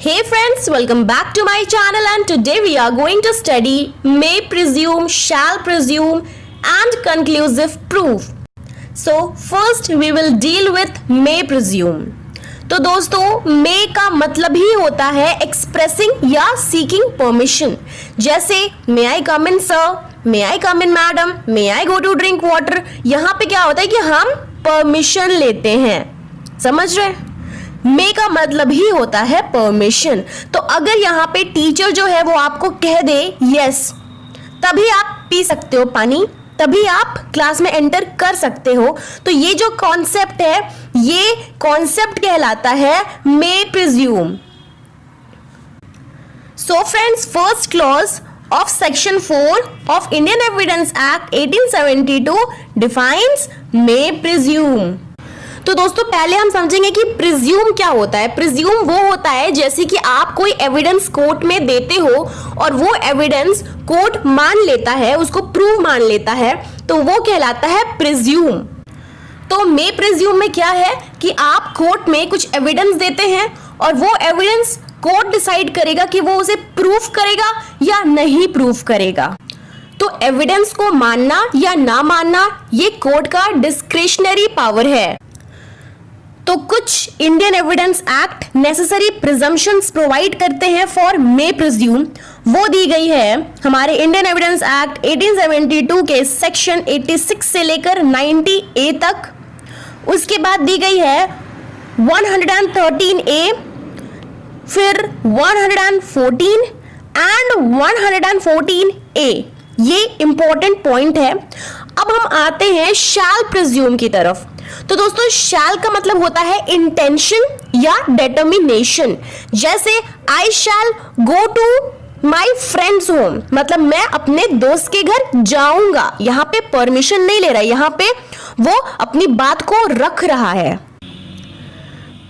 Hey friends, welcome back to my channel and today we are going to study may presume, shall presume and conclusive proof. So first we will deal with may presume. तो दोस्तों may का मतलब ही होता है expressing या seeking permission. जैसे may I come in sir, may I come in madam, may I go to drink water. यहाँ पे क्या होता है कि हम permission लेते हैं, समझ रहे? मे का मतलब ही होता है परमिशन. तो अगर यहाँ पे टीचर जो है वो आपको कह दे यस, तभी आप पी सकते हो पानी, तभी आप क्लास में एंटर कर सकते हो. तो ये जो कॉन्सेप्ट है, ये कॉन्सेप्ट कहलाता है मे presume. So friends, first clause of section 4 of Indian Evidence Act 1872 defines may presume. तो दोस्तों पहले हम समझेंगे कि प्रिज्यूम क्या होता है. प्रिज्यूम वो होता है जैसे कि आप कोई एविडेंस कोर्ट में देते हो और वो एविडेंस कोर्ट मान लेता है, उसको प्रूव मान लेता है, तो वो कहलाता है प्रिज्यूम. तो मे प्रिज्यूम में क्या है कि आप कोर्ट में कुछ एविडेंस देते हैं और वो एविडेंस कोर्ट डिसाइड करेगा कि वो उसे प्रूफ करेगा या नहीं प्रूफ करेगा. तो एविडेंस को मानना या ना मानना ये कोर्ट का डिस्क्रिशनरी पावर है. तो कुछ Indian evidence act necessary presumptions provide करते हैं फॉर मे प्रिज्यूम. वो दी गई है हमारे इंडियन एविडेंस एक्ट 1872 के सेक्शन 86 से लेकर 90A तक. उसके बाद दी गई है 113A, फिर 114 एंड 114A. ये इंपॉर्टेंट पॉइंट है. अब हम आते हैं शैल प्रिज्यूम की तरफ. तो दोस्तों शैल का मतलब होता है इंटेंशन या डिटर्मिनेशन. जैसे I shall go to my friends home, मतलब मैं अपने दोस्त के घर जाऊंगा. यहाँ पे परमिशन नहीं ले रहा है, यहाँ पे वो अपनी बात को रख रहा है.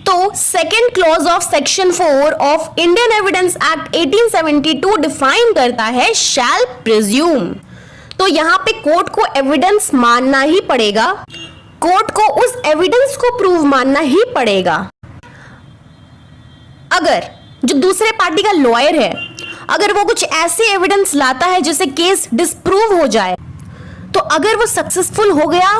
तो second clause of section 4 of Indian evidence act 1872 define करता है शैल प्रिज्यूम. तो यहाँ पे कोर्ट को एविडेंस मानना ही पड़ेगा, कोर्ट को उस एविडेंस को प्रूव मानना ही पड़ेगा. अगर जो दूसरे पार्टी का लॉयर है, अगर वो कुछ ऐसे एविडेंस लाता है जिससे केस डिस्प्रूव हो जाए, तो अगर वो सक्सेसफुल हो गया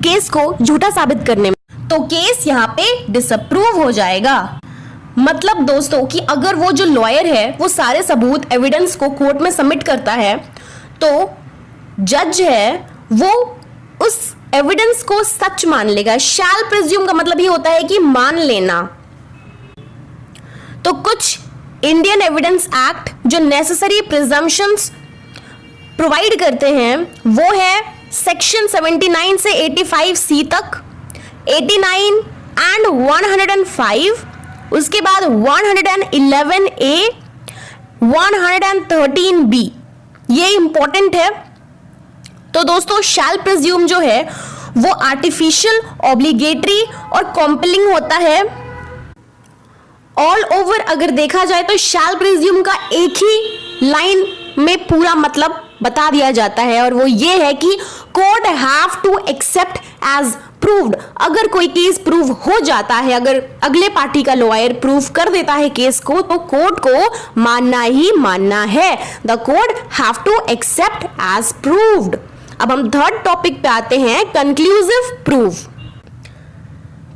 केस को झूठा साबित करने में, तो केस यहाँ पे डिसअप्रूव हो जाएगा. मतलब दोस्तों कि अगर वो जो लॉयर है वो सारे सबूत एविडेंस को कोर्ट में सबमिट करता है, तो जज है वो उस एविडेंस को सच मान लेगा. शैल प्रिज्यूम का मतलब ही होता है कि मान लेना. तो कुछ इंडियन एविडेंस एक्ट जो नेसेसरी प्रिजम्पशंस प्रोवाइड करते हैं वो है सेक्शन 79 से 85C तक, 89 एंड 105. उसके बाद 111A, 113B. ये इंपॉर्टेंट है. तो दोस्तों शैल प्रिज्यूम जो है वो आर्टिफिशियल, ऑब्लिगेटरी और कॉम्पेलिंग होता है. ऑल ओवर अगर देखा जाए तो शैल प्रिज्यूम का एक ही लाइन में पूरा मतलब बता दिया जाता है, और वो ये है कि court have to accept as proved. अगर कोई केस प्रूव हो जाता है, अगर अगले पार्टी का लॉयर प्रूव कर देता है केस को, तो कोर्ट को मानना ही मानना है. The court have to accept as proved. अब हम थर्ड टॉपिक पे आते हैं, कंक्लूसिव प्रूफ.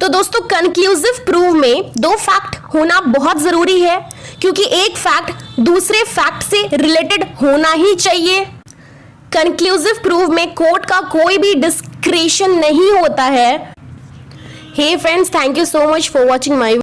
तो दोस्तों कंक्लूसिव प्रूफ में दो फैक्ट होना बहुत जरूरी है, क्योंकि एक फैक्ट दूसरे फैक्ट से रिलेटेड होना ही चाहिए. कंक्लूसिव प्रूफ में कोर्ट का कोई भी डिस्क्रिशन नहीं होता है. Hey friends, thank you so much for watching my